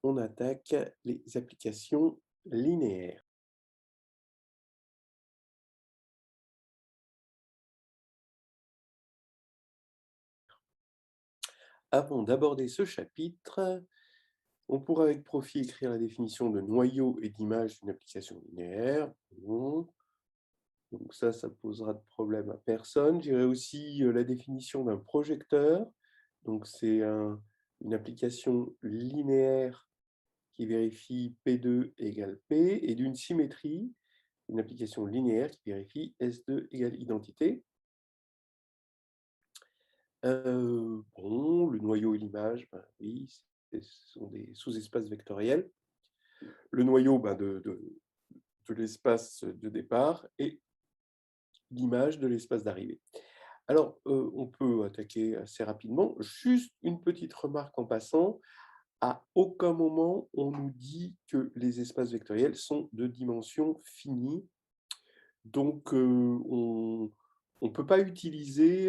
on attaque les applications linéaires. Avant d'aborder ce chapitre, on pourra avec profit écrire la définition de noyau et d'image d'une application linéaire. Bon. Donc ça posera de problème à personne. J'irai aussi la définition d'un projecteur. Donc c'est une application linéaire qui vérifie P2 égale P, et d'une symétrie, une application linéaire qui vérifie S2 égale identité. Bon, le noyau et l'image, ben oui, ce sont des sous-espaces vectoriels. Le noyau de l'espace de départ et l'image de l'espace d'arrivée. Alors, on peut attaquer assez rapidement. Juste une petite remarque en passant. À aucun moment, on nous dit que les espaces vectoriels sont de dimension finie. Donc, on ne peut pas utiliser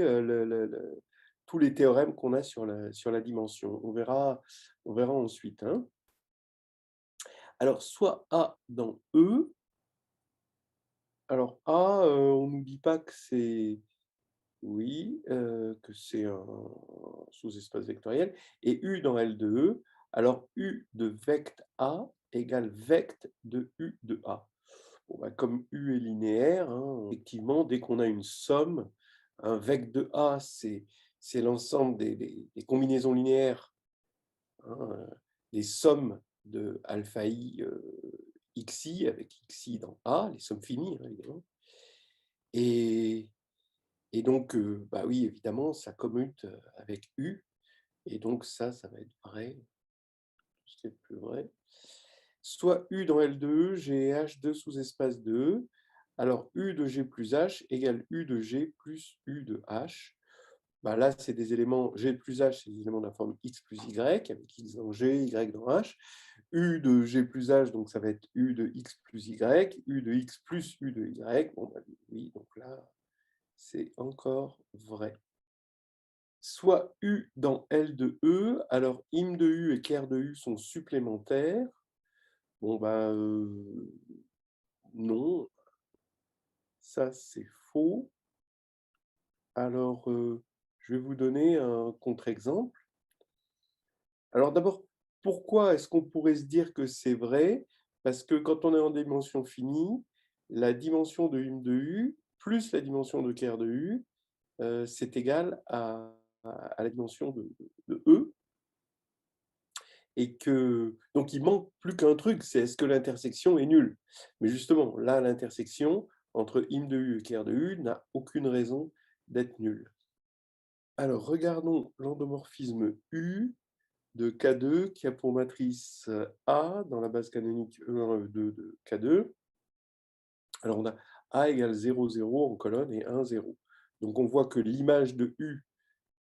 tous les théorèmes qu'on a sur la dimension. On verra ensuite, hein. Alors, soit A dans E. Alors, A, on n'oublie pas que c'est oui, que c'est un sous-espace vectoriel. Et U dans L de E. Alors, U de vect A égale vect de U de A. Bon, bah, comme U est linéaire, hein, effectivement, dès qu'on a une somme, un vect de A, c'est l'ensemble des combinaisons linéaires, hein, les sommes de alpha i xi avec xi dans A, les sommes finies, hein, évidemment. Et donc, bah oui, évidemment, ça commute avec U, et donc ça va être vrai, c'est plus vrai. Soit U dans L de E, j'ai H2 sous-espace de E. Alors, U de G plus H égale U de G plus U de H. Bah là, c'est des éléments, G plus H, c'est des éléments de la forme X plus Y, avec X dans G, Y dans H. U de G plus H, donc ça va être U de X plus Y, U de X plus U de Y. Bon, bah, oui, donc là, c'est encore vrai. Soit U dans L de E, alors im de U et ker de U sont supplémentaires. Bon, bah, non, ça c'est faux. Alors, je vais vous donner un contre-exemple. Alors d'abord, pourquoi est-ce qu'on pourrait se dire que c'est vrai? Parce que quand on est en dimension finie, la dimension de im de U plus la dimension de ker de U, c'est égal à la dimension de E. Et que donc il manque plus qu'un truc, c'est est-ce que l'intersection est nulle? Mais justement, là, l'intersection entre im de U et ker de U n'a aucune raison d'être nulle. Alors, regardons l'endomorphisme U de K2 qui a pour matrice A dans la base canonique E1, E2 de K2. Alors, on a A égale 0, 0 en colonne et 1, 0. Donc, on voit que l'image de U,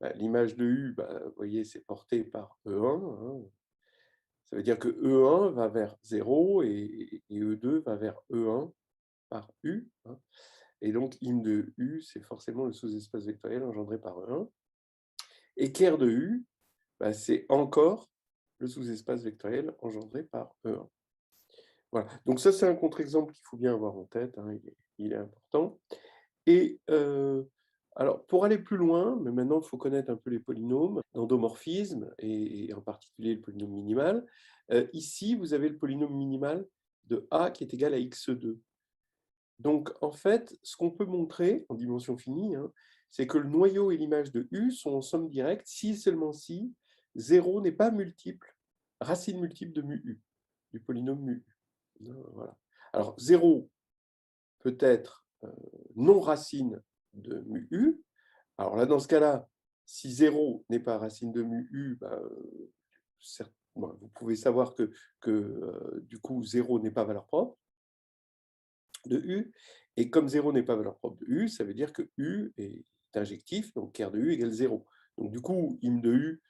vous voyez, c'est porté par E1, hein. Ça veut dire que E1 va vers 0 et E2 va vers E1 par U, hein. Et donc, im de U, c'est forcément le sous-espace vectoriel engendré par E1. Et ker de U, bah, c'est encore le sous-espace vectoriel engendré par E1. Voilà. Donc ça, c'est un contre-exemple qu'il faut bien avoir en tête, hein, il est important. Et alors, pour aller plus loin, mais maintenant, il faut connaître un peu les polynômes d'endomorphisme, et en particulier le polynôme minimal. Ici, vous avez le polynôme minimal de A qui est égal à x2. Donc, en fait, ce qu'on peut montrer en dimension finie, hein, c'est que le noyau et l'image de U sont en somme directe si et seulement si 0 n'est pas multiple, racine multiple de mu U, du polynôme mu U. Voilà. Alors, 0 peut être non racine de mu U. Alors là, dans ce cas-là, si 0 n'est pas racine de mu U, vous pouvez savoir que du coup, 0 n'est pas valeur propre de U. Et comme 0 n'est pas valeur propre de U, ça veut dire que U est injectif, donc ker de U égale 0. Donc du coup, im de U,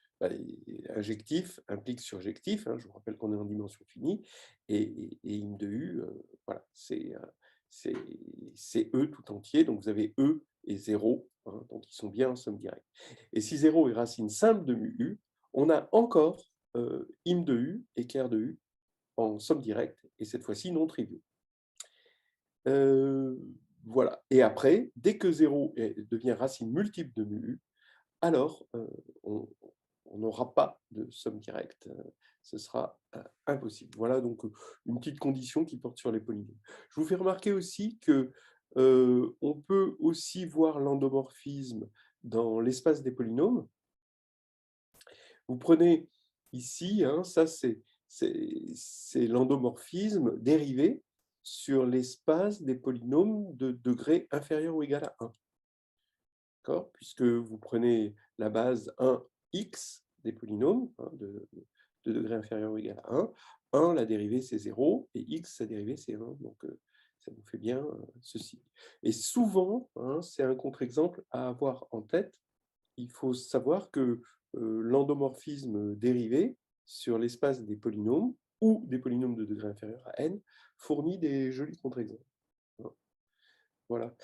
injectif implique surjectif, hein, je vous rappelle qu'on est en dimension finie, et im de U, voilà, c'est E tout entier, donc vous avez E et 0, hein, donc ils sont bien en somme directe. Et si 0 est racine simple de mu U, on a encore im de u et ker de u en somme directe, et cette fois-ci non triviaux. Voilà. Et après, dès que 0 devient racine multiple de mu u, alors on n'aura pas de somme directe. Ce sera impossible. Voilà donc une petite condition qui porte sur les polynômes. Je vous fais remarquer aussi que on peut aussi voir l'endomorphisme dans l'espace des polynômes. Vous prenez ici, hein, ça c'est l'endomorphisme dérivé sur l'espace des polynômes de degré inférieur ou égal à 1. D'accord? Puisque vous prenez la base 1x des polynômes, hein, de degré inférieur ou égal à 1. 1, la dérivée, c'est 0, et x, sa dérivée, c'est 1. Donc, ça vous fait bien ceci. Et souvent, hein, c'est un contre-exemple à avoir en tête. Il faut savoir que l'endomorphisme dérivé sur l'espace des polynômes, ou des polynômes de degré inférieur à n, fournit des jolis contre-exemples. Voilà.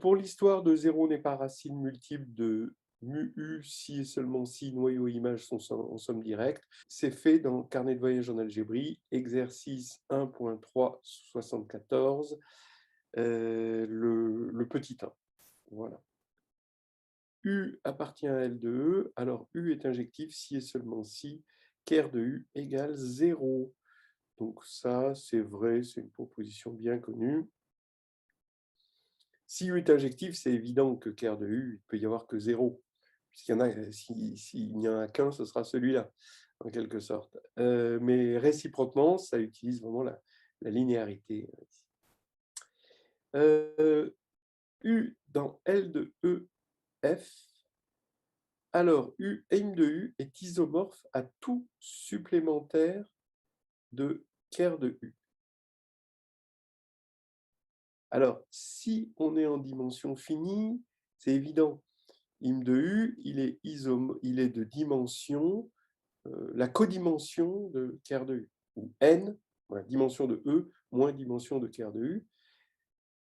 Pour l'histoire de 0 n'est pas racine multiple de mu u si et seulement si noyau et image sont en somme directe, c'est fait dans le carnet de voyage en algébrie, exercice 1.3.74, le petit 1. Voilà. U appartient à L de E, alors U est injectif si et seulement si ker de U égale 0. Donc ça, c'est vrai, c'est une proposition bien connue. Si U est injectif, c'est évident que ker de U, il ne peut y avoir que 0. Puisqu'il y en a, s'il n'y en a qu'un, ce sera celui-là, en quelque sorte. Mais réciproquement, ça utilise vraiment la linéarité. U dans L de E, F, alors U, im de U est isomorphe à tout supplémentaire de ker de U. Alors, si on est en dimension finie, c'est évident. Im de U, il est de dimension, la codimension de ker de U, ou n, voilà, dimension de E, moins dimension de ker de U,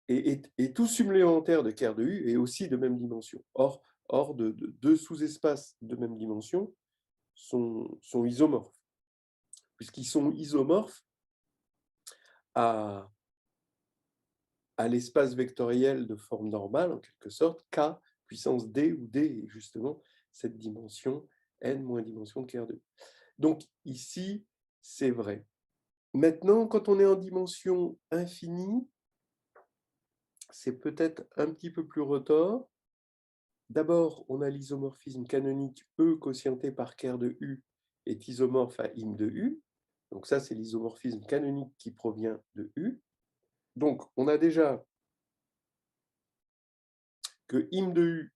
et tout supplémentaire de ker de U est aussi de même dimension. Or deux sous-espaces de même dimension sont isomorphes, puisqu'ils sont isomorphes à l'espace vectoriel de forme normale, en quelque sorte, K puissance D, où D est justement cette dimension n moins dimension de ker de U. Donc ici, c'est vrai. Maintenant, quand on est en dimension infinie, c'est peut-être un petit peu plus retors. D'abord, on a l'isomorphisme canonique E quotienté par ker de U est isomorphe à im de U. Donc ça, c'est l'isomorphisme canonique qui provient de U. Donc, on a déjà que im de U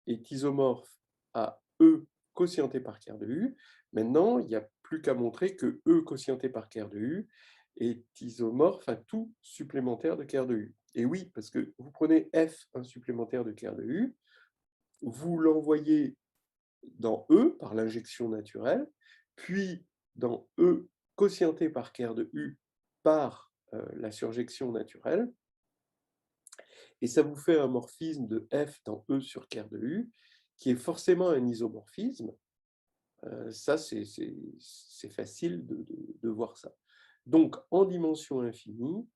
est isomorphe à E quotienté par ker de U. Maintenant, il n'y a plus qu'à montrer que E quotienté par ker de U est isomorphe à tout supplémentaire de ker de U. Et oui, parce que vous prenez F, un supplémentaire de ker de U, vous l'envoyez dans E par l'injection naturelle, puis dans E quotienté par ker de U par la surjection naturelle, et ça vous fait un morphisme de F dans E sur ker de U, qui est forcément un isomorphisme. Ça, c'est facile de voir ça. Donc, en dimension infinie,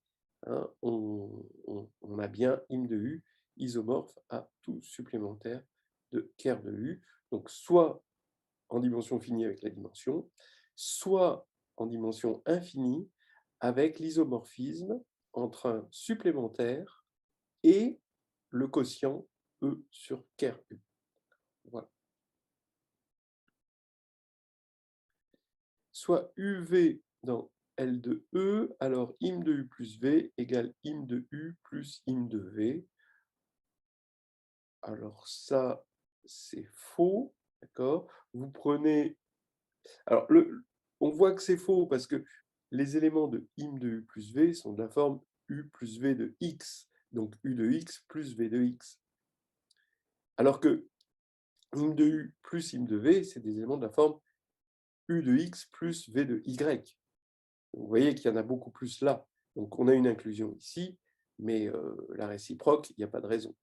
hein, on a bien im de U isomorphe à tout supplémentaire de ker de U. Donc, soit en dimension finie avec la dimension, soit en dimension infinie avec l'isomorphisme entre un supplémentaire et le quotient E sur ker U. Voilà. Soit UV dans L de E, alors im de U plus V égale im de U plus im de V. Alors ça, c'est faux, d'accord? Vous prenez... Alors, on voit que c'est faux parce que les éléments de im de U plus V sont de la forme U plus V de X, donc U de X plus V de X. Alors que im de U plus im de V, c'est des éléments de la forme U de X plus V de Y. Vous voyez qu'il y en a beaucoup plus là. Donc, on a une inclusion ici, mais la réciproque, il n'y a pas de raison.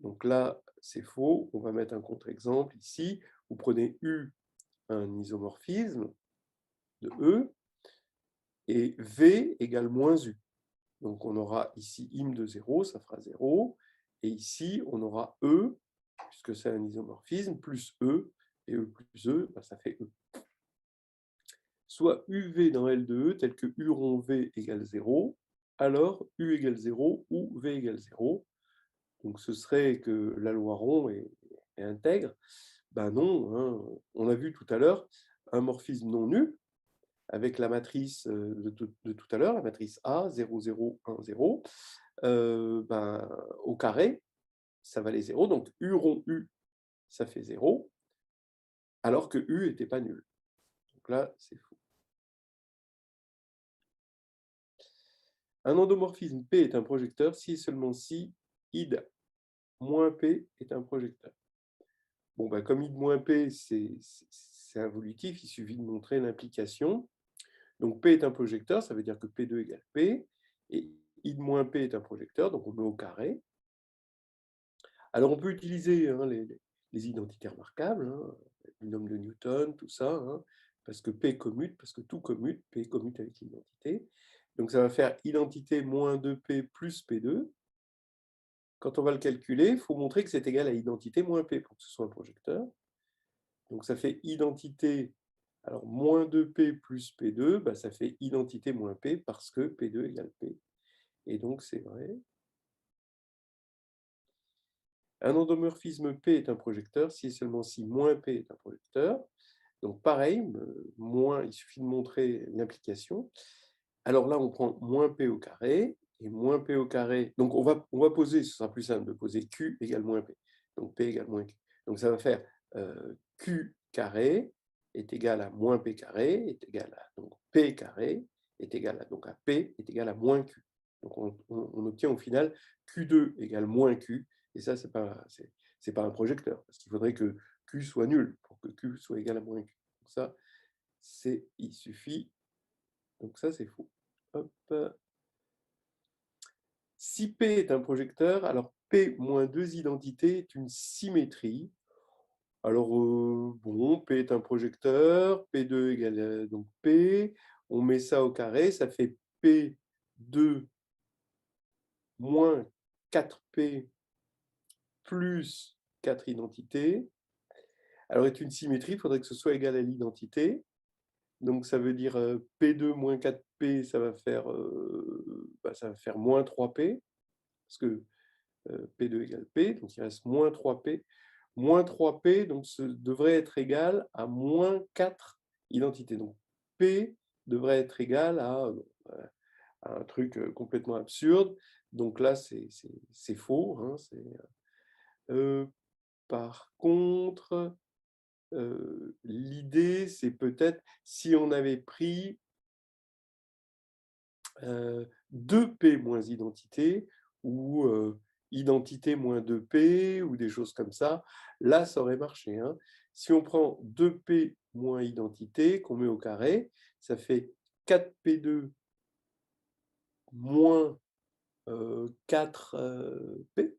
Donc là, c'est faux. On va mettre un contre-exemple ici. Vous prenez U, un isomorphisme, de E, et V égale moins U. Donc on aura ici im de 0, ça fera 0, et ici on aura E, puisque c'est un isomorphisme, plus E, et E plus E, ben, ça fait E. Soit UV dans L de E tel que U rond V égale 0, alors U égale 0 ou V égale 0. Donc ce serait que la loi rond est intègre. Ben non, hein. On a vu tout à l'heure un morphisme non nul avec la matrice de tout à l'heure, la matrice A, 0, 0, 1, 0. Ben, au carré, ça valait 0. Donc U rond U, ça fait 0, alors que U n'était pas nul. Donc là, c'est faux. Un endomorphisme P est un projecteur si et seulement si id moins P est un projecteur. Bon, ben, comme id moins P, c'est involutif, il suffit de montrer l'implication. Donc P est un projecteur, ça veut dire que P2 égale P, et id moins P est un projecteur, donc on met au carré. Alors on peut utiliser hein, les identités remarquables, hein, le binôme de Newton, tout ça, hein, parce que P commute, parce que tout commute, P commute avec l'identité. Donc ça va faire identité moins 2P plus P2. Quand on va le calculer, il faut montrer que c'est égal à identité moins P pour que ce soit un projecteur. Donc ça fait identité, alors moins 2P plus P2, bah, ça fait identité moins P parce que P2 égale P. Et donc c'est vrai. Un endomorphisme P est un projecteur si et seulement si moins P est un projecteur. Donc pareil, moins, il suffit de montrer l'implication. Alors là, on prend moins P au carré, et moins P au carré. Donc on va poser, ce sera plus simple de poser Q égale moins P. Donc P égale moins Q. Donc ça va faire Q carré est égal à moins P carré, est égal à donc P carré, est égal à, donc à P est égal à moins Q. Donc on obtient au final Q2 égale moins Q, et ça, c'est pas un projecteur, parce qu'il faudrait que Q soit nul pour que Q soit égal à moins Q. Donc ça, il suffit. Donc ça, c'est faux. Hop. Si P est un projecteur, alors P moins deux identités est une symétrie. Alors, bon, P est un projecteur, P2 égale donc P, on met ça au carré, ça fait P2 moins 4P plus 4 identités. Alors, est une symétrie, il faudrait que ce soit égal à l'identité. Donc, ça veut dire P2 moins 4P, ça va faire moins 3P, parce que P2 égale P, donc il reste moins 3P. Moins 3P, donc ce devrait être égal à moins 4 identités. Donc P devrait être égal à un truc complètement absurde. Donc là, c'est faux. Hein, par contre, l'idée, c'est peut-être si on avait pris 2P moins identité, ou identité moins 2P, ou des choses comme ça, là, ça aurait marché. Hein. Si on prend 2P moins identité, qu'on met au carré, ça fait 4P2 moins 4P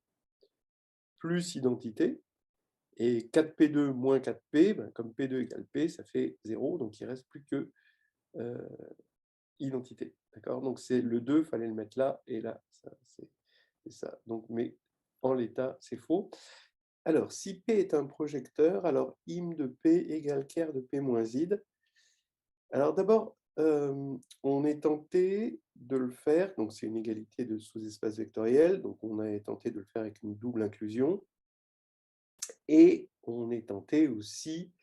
plus identité, et 4P2 moins 4P, ben, comme P2 égale P, ça fait 0, donc il ne reste plus que identité. D'accord. Donc c'est le 2, il fallait le mettre là, et là, c'est ça. Donc, mais en l'état, c'est faux. Alors, si P est un projecteur, alors im de P égale ker de P moins id. Alors d'abord, on est tenté de le faire, donc c'est une égalité de sous-espace vectoriel, donc on est tenté de le faire avec une double inclusion, et on est tenté aussi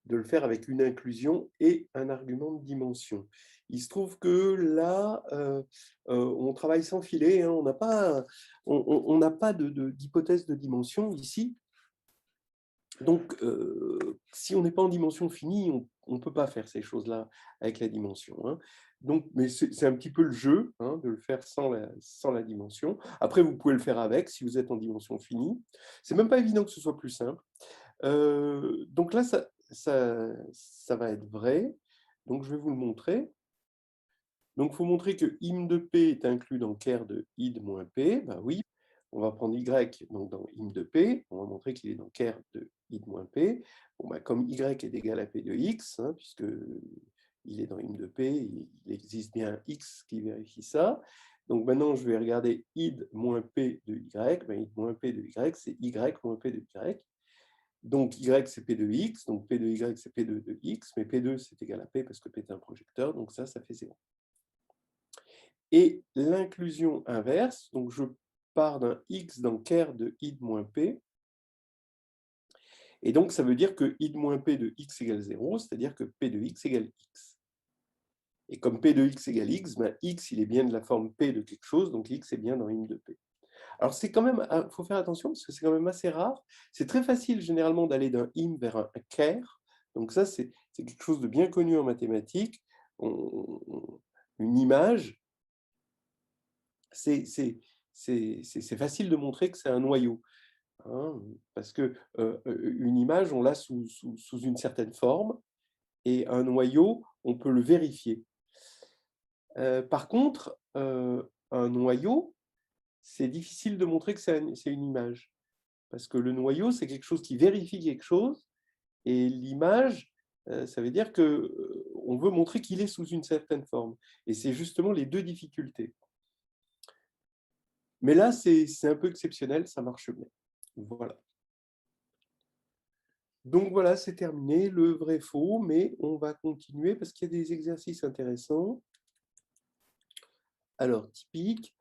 de le faire avec une inclusion et un argument de dimension. Il se trouve que là, on travaille sans filet, hein, on n'a pas, d'hypothèse de dimension ici. Donc, si on n'est pas en dimension finie, on ne peut pas faire ces choses-là avec la dimension. Hein. Donc, mais c'est un petit peu le jeu hein, de le faire sans la dimension. Après, vous pouvez le faire avec si vous êtes en dimension finie. C'est même pas évident que ce soit plus simple. Donc là, ça va être vrai. Donc, je vais vous le montrer. Donc, il faut montrer que im de P est inclus dans ker de id moins P. Ben oui, on va prendre y, donc dans im de P. On va montrer qu'il est dans ker de id moins P. Bon, ben, comme y est égal à P de x, hein, puisque il est dans im de P, il existe bien un X qui vérifie ça. Donc maintenant, je vais regarder id moins P de Y. Ben, id moins P de Y, c'est Y moins P de Y. Donc Y, c'est P de X, donc P de Y, c'est P de X, mais P2, c'est égal à P parce que P est un projecteur, donc ça fait 0. Et l'inclusion inverse, donc je pars d'un X dans ker de id moins P, et donc ça veut dire que id moins P de X égale 0, c'est-à-dire que P de X égale X. Et comme P de X égale X, ben X, il est bien de la forme P de quelque chose, donc X est bien dans im de P. Alors c'est quand même, il faut faire attention parce que c'est quand même assez rare. C'est très facile généralement d'aller d'un im vers un ker. Donc ça, c'est quelque chose de bien connu en mathématiques. Une image, c'est facile de montrer que c'est un noyau. Hein, parce que une image, on l'a sous une certaine forme, et un noyau, on peut le vérifier. Par contre, un noyau, c'est difficile de montrer que c'est une image. Parce que le noyau, c'est quelque chose qui vérifie quelque chose, et l'image, ça veut dire qu'on veut montrer qu'il est sous une certaine forme. Et c'est justement les deux difficultés. Mais là, c'est un peu exceptionnel, ça marche bien. Voilà. Donc voilà, c'est terminé, le vrai-faux, mais on va continuer parce qu'il y a des exercices intéressants. Alors, typique.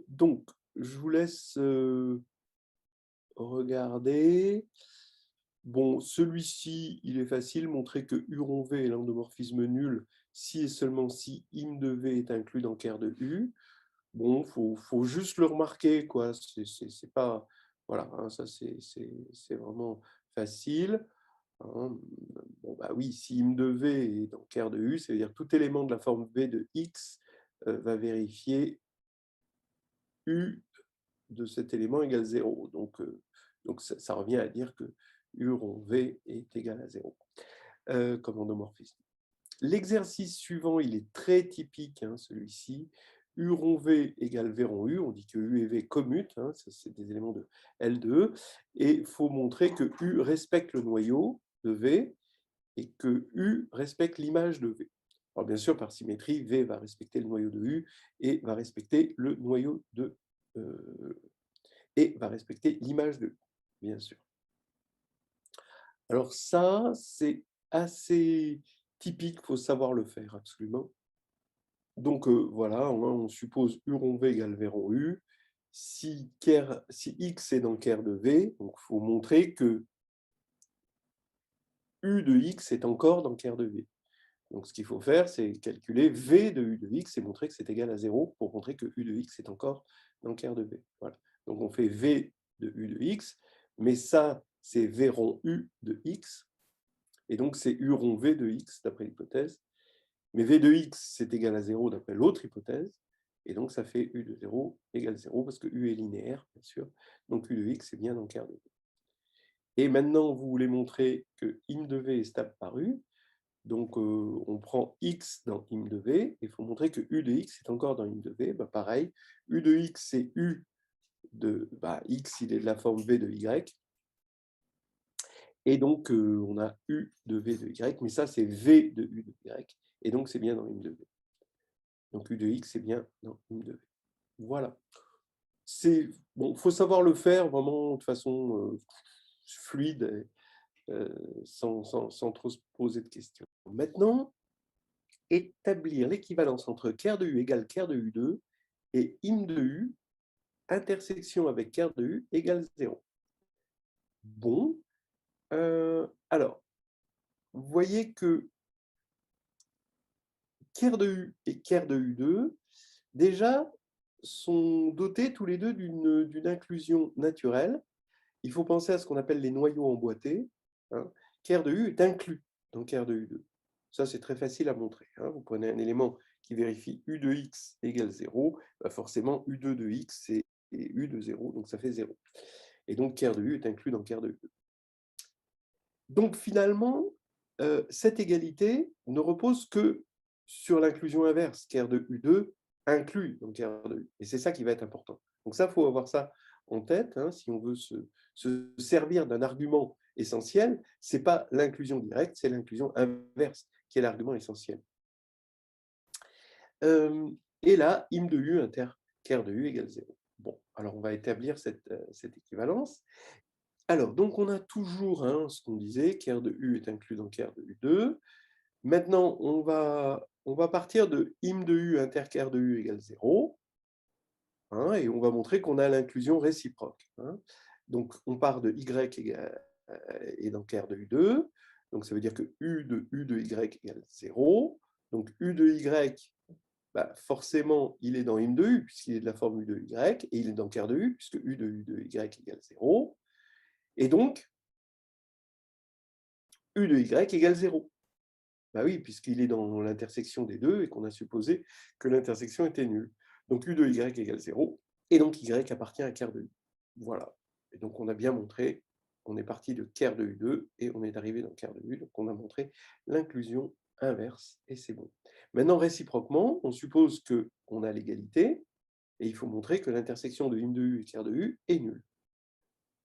Donc, je vous laisse regarder. Bon, celui-ci, il est facile, montrer que U rond V est l'endomorphisme nul si et seulement si im de V est inclus dans ker de U. Bon, faut juste le remarquer, quoi. C'est pas... Voilà, hein, ça c'est vraiment facile. Hein. Bon, bah oui, si im de V est dans ker de U, ça veut dire que tout élément de la forme V de X va vérifier U de cet élément égale 0. Donc ça revient à dire que U rond V est égal à 0 comme endomorphisme. L'exercice suivant, il est très typique, hein, celui-ci. U rond V égale V rond U. On dit que U et V commutent, hein, c'est des éléments de L de E. Et il faut montrer que U respecte le noyau de V et que U respecte l'image de V. Alors bien sûr, par symétrie, V va respecter le noyau de U et va respecter le noyau de et va respecter l'image de U, bien sûr. Alors ça, c'est assez typique, il faut savoir le faire absolument. Donc voilà, on suppose U rond V égale V rond U. Si X est dans ker de V, donc il faut montrer que U de X est encore dans ker de V. Donc ce qu'il faut faire, c'est calculer V de U de X et montrer que c'est égal à 0 pour montrer que U de X est encore dans ker de V. Voilà. Donc on fait V de U de X, mais ça, c'est V rond U de X, et donc c'est U rond V de X d'après l'hypothèse. Mais V de X, c'est égal à 0 d'après l'autre hypothèse, et donc ça fait U de 0 égale 0, parce que U est linéaire, bien sûr. Donc U de X est bien dans ker de V. Et maintenant, vous voulez montrer que im de V est stable par U. Donc, on prend X dans im de V, et il faut montrer que U de X est encore dans im de V. Bah, pareil, U de X, c'est U de... X, il est de la forme V de Y. Et donc, on a U de V de Y, mais ça, c'est V de U de Y. Et donc, c'est bien dans im de V. Donc, U de X, c'est bien dans im de V. Voilà. Bon, il faut savoir le faire vraiment de façon fluide, sans trop se poser de questions. Maintenant, établir l'équivalence entre ker de U égale ker de U2 et im de U, intersection avec ker de U égale 0. Bon, alors, vous voyez que ker de U et ker de U2, déjà, sont dotés tous les deux d'une inclusion naturelle. Il faut penser à ce qu'on appelle les noyaux emboîtés. Hein. Ker de U est inclus dans ker de U2. Ça, c'est très facile à montrer. Hein. Vous prenez un élément qui vérifie U de X égale 0, bah forcément U2 de X c'est U de 0, donc ça fait 0. Et donc, ker de U est inclus dans ker de U2. Donc, finalement, cette égalité ne repose que sur l'inclusion inverse, ker de U2 inclus dans ker de U. Et c'est ça qui va être important. Donc ça, il faut avoir ça en tête, hein, si on veut se servir d'un argument essentiel, ce n'est pas l'inclusion directe, c'est l'inclusion inverse qui est l'argument essentiel. Et là, im de u inter ker de u égale 0. Bon, alors on va établir cette équivalence. Alors, donc on a toujours hein, ce qu'on disait, ker de u est inclus dans ker de u2. Maintenant, on va partir de im de u inter ker de u égale 0. Hein, et on va montrer qu'on a l'inclusion réciproque. Hein. Donc, on part de y est dans ker de u2. Donc, ça veut dire que u de y égale 0. Donc, u de y, bah, forcément, il est dans im de u, puisqu'il est de la forme u de y, et il est dans ker de u, puisque u de y égale 0. Et donc, u de y égale 0. Bah oui, puisqu'il est dans l'intersection des deux, et qu'on a supposé que l'intersection était nulle. Donc, u de y égale 0. Et donc, y appartient à ker de u. Voilà. Et donc, on a bien montré, on est parti de ker de u2 et on est arrivé dans ker de u. Donc, on a montré l'inclusion inverse et c'est bon. Maintenant, réciproquement, on suppose qu'on a l'égalité et il faut montrer que l'intersection de im de u et ker de u est nulle.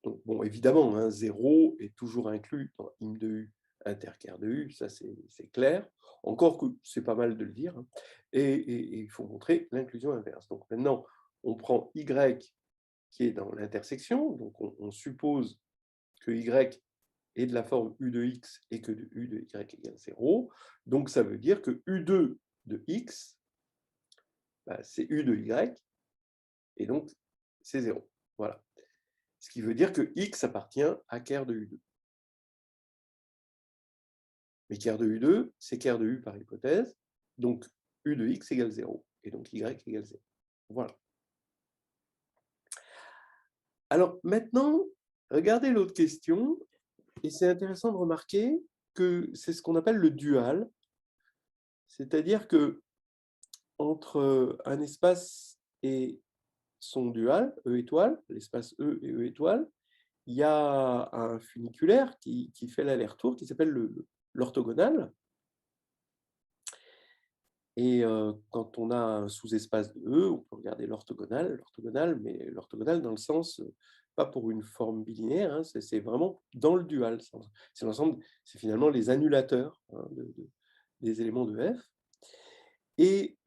Donc, bon, évidemment, hein, 0 est toujours inclus dans im de u inter ker de u, ça c'est clair. Encore que c'est pas mal de le dire. Hein. Et il faut montrer l'inclusion inverse. Donc maintenant, on prend y qui est dans l'intersection, donc on suppose que y est de la forme u de x et que u de y égale 0. Donc ça veut dire que u2 de x, bah, c'est u de y, et donc c'est 0. Voilà. Ce qui veut dire que x appartient à ker de u2. Mais ker de u2, c'est ker de u par hypothèse, donc u de x égale 0, et donc y égale 0. Voilà. Alors maintenant, regardez l'autre question, et c'est intéressant de remarquer que c'est ce qu'on appelle le dual, c'est-à-dire que entre un espace et son dual, E étoile, l'espace E et E étoile, il y a un funiculaire qui fait l'aller-retour, qui s'appelle l'orthogonal. Et quand on a un sous-espace de E, on peut regarder l'orthogonal, mais l'orthogonal dans le sens, pas pour une forme bilinéaire, hein, c'est vraiment dans le dual. C'est l'ensemble, c'est finalement les annulateurs hein, des éléments de F. Et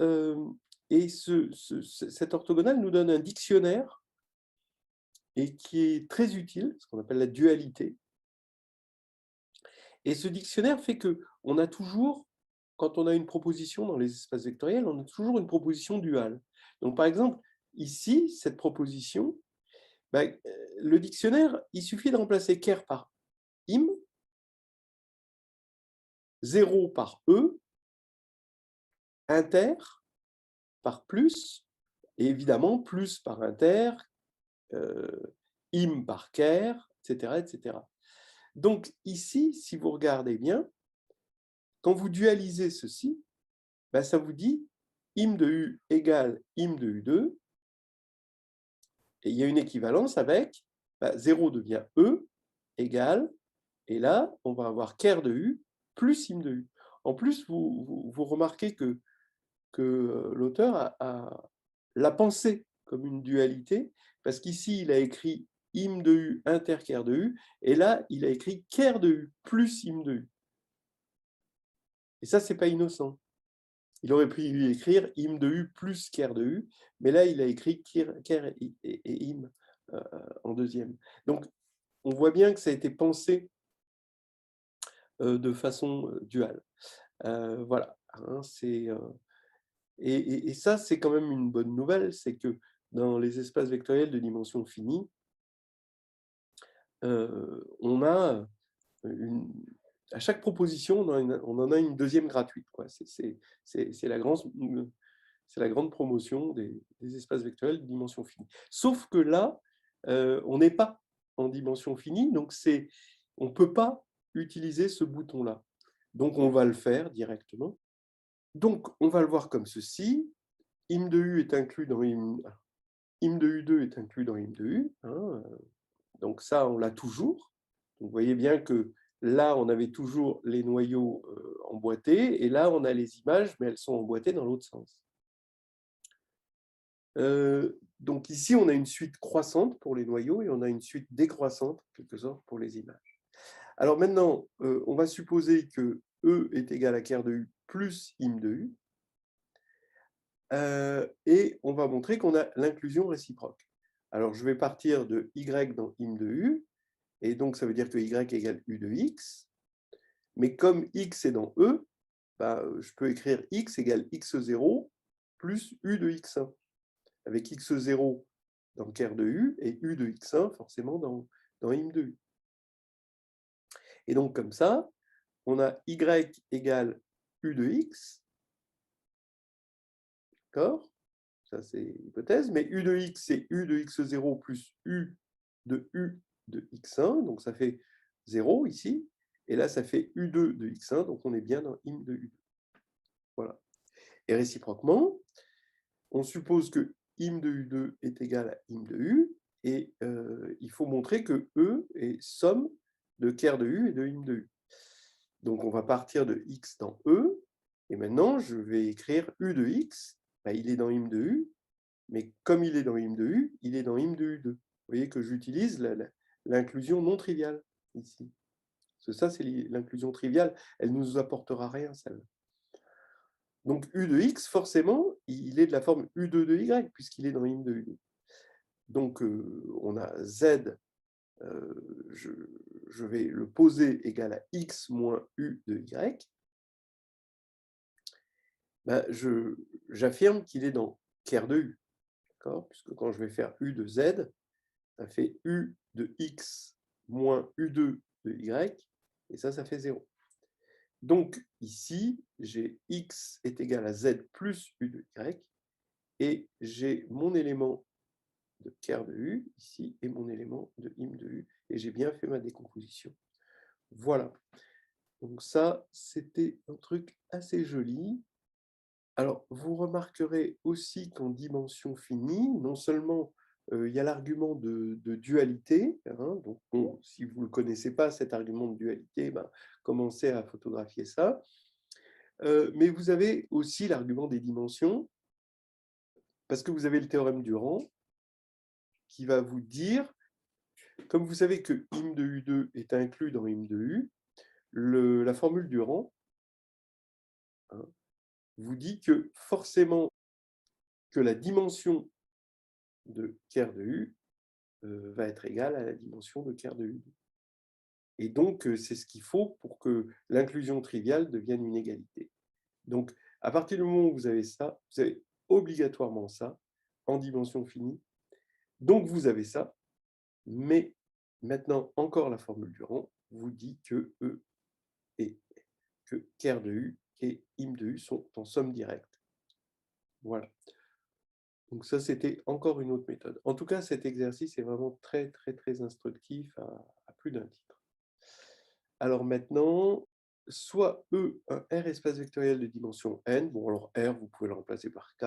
cet orthogonal nous donne un dictionnaire et qui est très utile, ce qu'on appelle la dualité. Et ce dictionnaire fait qu'on a toujours, quand on a une proposition dans les espaces vectoriels, on a toujours une proposition duale. Donc par exemple, ici, cette proposition, ben, le dictionnaire, il suffit de remplacer ker par im, 0 par e, inter par plus, et évidemment plus par inter, im par ker, etc., etc. Donc ici, si vous regardez bien, quand vous dualisez ceci, ben, ça vous dit im de u égale im de u2, et il y a une équivalence avec 0 devient e égale, et là, on va avoir ker de u plus im de u. En plus, vous remarquez que l'auteur l'a pensé comme une dualité, parce qu'ici, il a écrit im de u inter ker de u, et là, il a écrit ker de u plus im de u. Et ça, c'est pas innocent. Il aurait pu écrire im de u plus ker de u, mais là, il a écrit ker et im en deuxième. Donc, on voit bien que ça a été pensé de façon duale. Voilà. Hein, et ça, c'est quand même une bonne nouvelle, c'est que dans les espaces vectoriels de dimension finie, on a à chaque proposition, on en a une deuxième gratuite. C'est la grande promotion des espaces vectoriels de dimension finie. Sauf que là, on n'est pas en dimension finie, donc on ne peut pas utiliser ce bouton-là. Donc, on va le faire directement. Donc, on va le voir comme ceci. Im de u est inclus dans im de u2 est inclus dans im de u. Hein, donc ça, on l'a toujours. Donc, vous voyez bien que là, on avait toujours les noyaux emboîtés, et là, on a les images, mais elles sont emboîtées dans l'autre sens. Donc ici, on a une suite croissante pour les noyaux, et on a une suite décroissante, en quelque sorte, pour les images. Alors maintenant, on va supposer que E est égal à ker de U plus im de U. Et on va montrer qu'on a l'inclusion réciproque. Alors, je vais partir de y dans im de U, et donc ça veut dire que y égale u de x. Mais comme x est dans E, bah, je peux écrire x égale x0 plus u de x1, avec x0 dans ker de U et u de x1 forcément dans im de U. Et donc comme ça, on a y égale u de x, d'accord? Ça c'est l'hypothèse, mais u de x c'est u de x0 plus u de x1, donc ça fait 0 ici, et là ça fait u2 de x1, donc on est bien dans im de u2. Voilà. Et réciproquement, on suppose que im de u2 est égal à im de u, et il faut montrer que E est somme de ker de u et de im de u. Donc on va partir de x dans E, et maintenant je vais écrire u de x, bah, il est dans im de u, mais comme il est dans im de u, il est dans im de u2. Vous voyez que j'utilise l'inclusion non triviale ici. Parce que ça, c'est l'inclusion triviale, elle ne nous apportera rien, celle-là. Donc u de x, forcément, il est de la forme u2 de y, puisqu'il est dans im de u2. Donc on a z, je vais le poser égal à x moins u de y. Ben, j'affirme qu'il est dans ker de u, puisque quand je vais faire u de z, ça fait u de x moins u2 de y, et ça fait 0. Donc ici, j'ai x est égal à z plus u de y, et j'ai mon élément de ker de u ici, et mon élément de im de u, et j'ai bien fait ma décomposition. Voilà. Donc ça, c'était un truc assez joli. Alors, vous remarquerez aussi qu'en dimension finie, non seulement il y a l'argument de dualité, hein, donc bon, si vous ne connaissez pas cet argument de dualité, ben, commencez à photographier ça, mais vous avez aussi l'argument des dimensions, parce que vous avez le théorème du rang, qui va vous dire, comme vous savez que im de u2 est inclus dans im de u, la formule du rang, hein, vous dit que forcément que la dimension de ker de u va être égale à la dimension de ker de u2. Et donc, c'est ce qu'il faut pour que l'inclusion triviale devienne une égalité. Donc, à partir du moment où vous avez ça, vous avez obligatoirement ça en dimension finie. Donc, vous avez ça, mais maintenant, encore la formule du rang vous dit que E et que ker de U et im de U sont en somme directe. Voilà. Donc ça, c'était encore une autre méthode. En tout cas, cet exercice est vraiment très, très, très instructif à plus d'un titre. Alors maintenant, soit E, un R espace vectoriel de dimension n, bon alors R, vous pouvez le remplacer par K,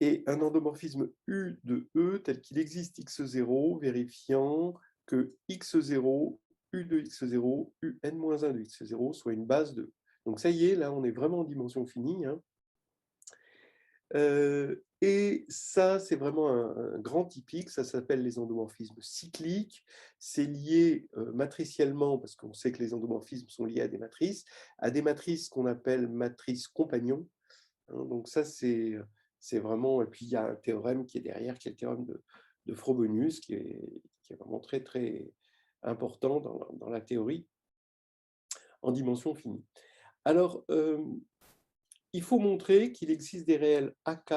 et un endomorphisme U de E tel qu'il existe x0, vérifiant que x0, U de x0, UN-1 de x0 soit une base de... Donc ça y est, là on est vraiment en dimension finie, hein. Et ça, c'est vraiment un grand typique, ça s'appelle les endomorphismes cycliques. C'est lié matriciellement, parce qu'on sait que les endomorphismes sont liés à des matrices qu'on appelle matrices compagnons. Hein, donc ça, c'est vraiment... Et puis, il y a un théorème qui est derrière, qui est le théorème de Frobenius, qui est vraiment très, très important dans la théorie en dimension finie. Alors, il faut montrer qu'il existe des réels AK,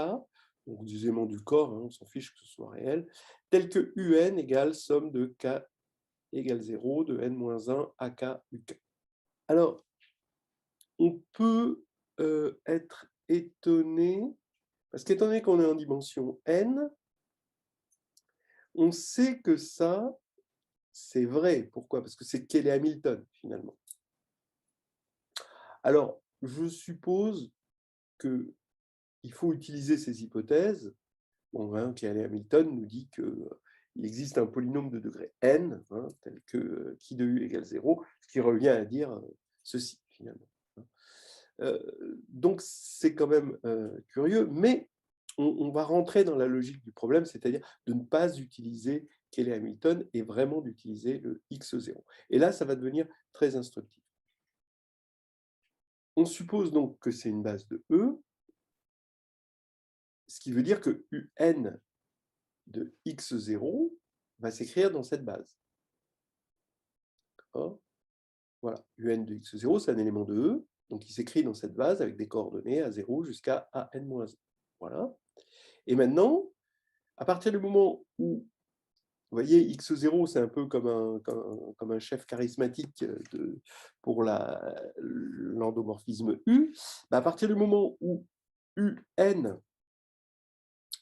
donc des éléments du corps, hein, on s'en fiche que ce soit réel, tels que UN égale somme de K égale 0 de n-1 AK UK. Alors, on peut être étonné, parce qu'étant donné qu'on est en dimension n, on sait que ça, c'est vrai. Pourquoi? Parce que c'est Cayley-Hamilton, finalement. Alors, je suppose qu'il faut utiliser ces hypothèses. Bon, hein, Cayley-Hamilton nous dit qu'il existe un polynôme de degré n, hein, tel que qui de u égale 0, ce qui revient à dire ceci, finalement. Donc, c'est quand même curieux, mais on va rentrer dans la logique du problème, c'est-à-dire de ne pas utiliser Cayley-Hamilton et vraiment d'utiliser le x0. Et là, ça va devenir très instructif. on suppose donc que c'est une base de E, ce qui veut dire que UN de x0 va s'écrire dans cette base. Voilà, UN de x0, c'est un élément de E, donc il s'écrit dans cette base avec des coordonnées à 0 jusqu'à AN-1. Voilà. Et maintenant, à partir du moment où, vous voyez, x0, c'est un peu comme un chef charismatique pour l'endomorphisme U, à partir du moment où UN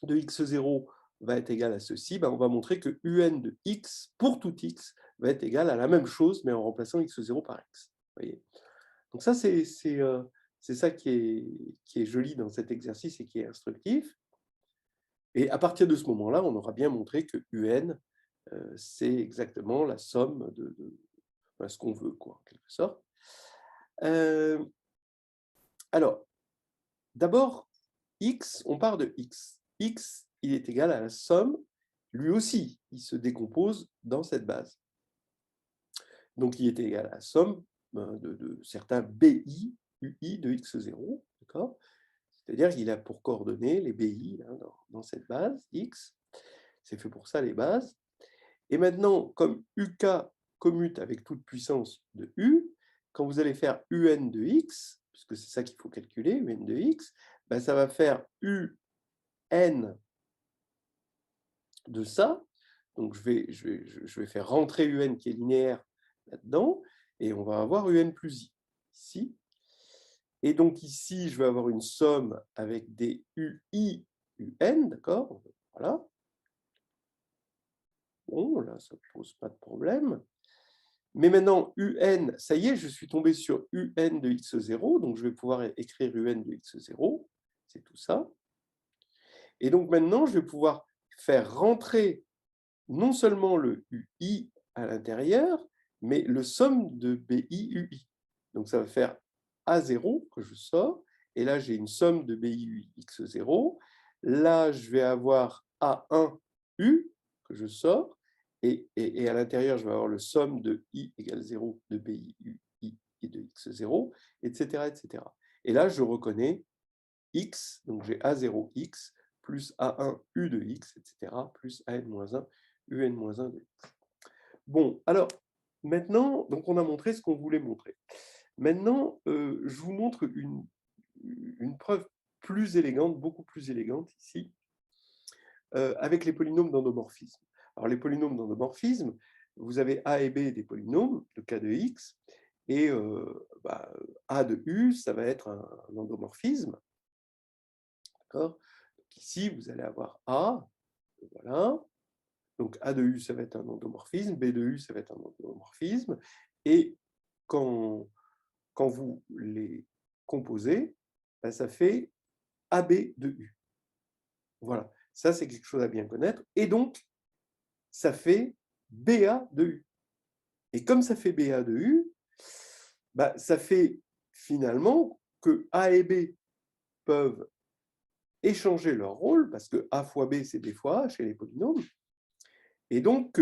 de x0 va être égal à ceci, on va montrer que UN de x, pour tout x, va être égal à la même chose, mais en remplaçant x0 par x. Vous voyez. Donc ça, c'est ça qui est joli dans cet exercice et qui est instructif. Et à partir de ce moment-là, on aura bien montré que UN, c'est exactement la somme de ce qu'on veut, quoi, en quelque sorte. Alors, d'abord, x, on part de x. X, il est égal à la somme, lui aussi, il se décompose dans cette base. Donc, il est égal à la somme de certains BI, UI de x0, d'accord? C'est-à-dire qu'il a pour coordonnées les BI dans cette base, X. C'est fait pour ça, les bases. Et maintenant, comme UK commute avec toute puissance de U, quand vous allez faire UN de X, puisque c'est ça qu'il faut calculer, UN de X, ça va faire UN de ça. Donc, je vais faire rentrer UN qui est linéaire là-dedans, et on va avoir UN plus I, ici. Et donc ici, je vais avoir une somme avec des UI, UN, d'accord? Voilà. Bon, là, ça ne pose pas de problème. Mais maintenant, UN, ça y est, je suis tombé sur UN de x0, donc je vais pouvoir écrire UN de x0, c'est tout ça. Et donc maintenant, je vais pouvoir faire rentrer non seulement le UI à l'intérieur, mais le somme de BI, UI. Donc ça va faire A0 que je sors, et là j'ai une somme de BI, UI, x0. Là, je vais avoir A1U que je sors, et à l'intérieur, je vais avoir le somme de I égale 0 de BI, UI et de x0, etc., etc. Et là, je reconnais X, donc j'ai A0X plus A1U de X, etc., plus AN-1 UN-1 de X. Bon, alors, maintenant, donc on a montré ce qu'on voulait montrer. Maintenant, je vous montre une preuve plus élégante, beaucoup plus élégante ici, avec les polynômes d'endomorphisme. Alors, les polynômes d'endomorphisme, vous avez A et B des polynômes, de K de X, et A de U, ça va être un endomorphisme. D'accord? Ici, vous allez avoir A, voilà. Donc A de U, ça va être un endomorphisme, B de U, ça va être un endomorphisme. Et quand vous les composez, ça fait AB de U. Voilà, ça c'est quelque chose à bien connaître. Et donc, ça fait BA de U. Et comme ça fait BA de U, ça fait finalement que A et B peuvent échanger leur rôle, parce que A fois B, c'est B fois A chez les polynômes. Et donc,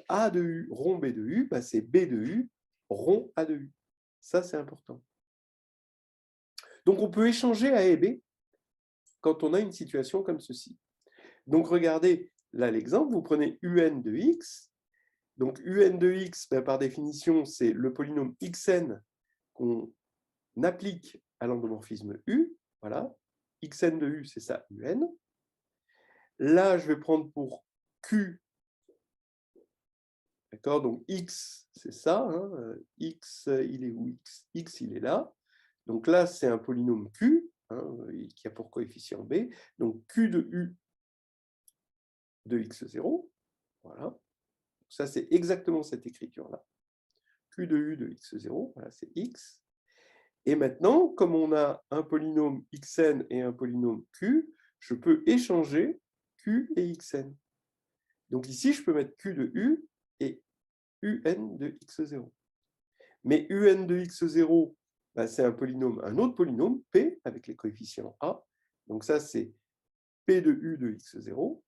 A de U rond B de U, c'est B de U rond A de U. Ça, c'est important. Donc, on peut échanger A et B quand on a une situation comme ceci. Donc, regardez, là, l'exemple, vous prenez UN de X. Donc, UN de X, par définition, c'est le polynôme Xn qu'on applique à l'endomorphisme U. Voilà. Xn de U, c'est ça, UN. Là, je vais prendre pour Q. D'accord, donc X, c'est ça. X, il est où X? X, il est là. Donc là, c'est un polynôme Q, qui a pour coefficient B. Donc Q de U de x0. Voilà. Ça, c'est exactement cette écriture-là. Q de U de x0, voilà, c'est X. Et maintenant, comme on a un polynôme Xn et un polynôme Q, je peux échanger Q et Xn. Donc ici, je peux mettre Q de U et UN de x0. Mais UN de x0, c'est un polynôme, un autre polynôme, P, avec les coefficients A. Donc ça, c'est P de U de x0.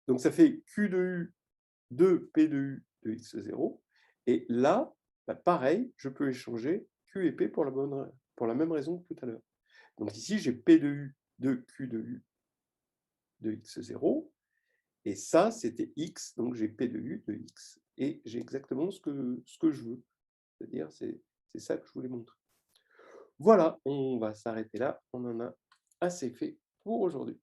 Donc ça fait Q de U de P de U de x0. Et là, pareil, je peux échanger Q et P pour la même raison que tout à l'heure. Donc ici, j'ai P de U de Q de U de x0, et ça, c'était x, donc j'ai P de U de x, et j'ai exactement ce que je veux. C'est-à-dire, c'est ça que je voulais montrer. Voilà, on va s'arrêter là, on en a assez fait pour aujourd'hui.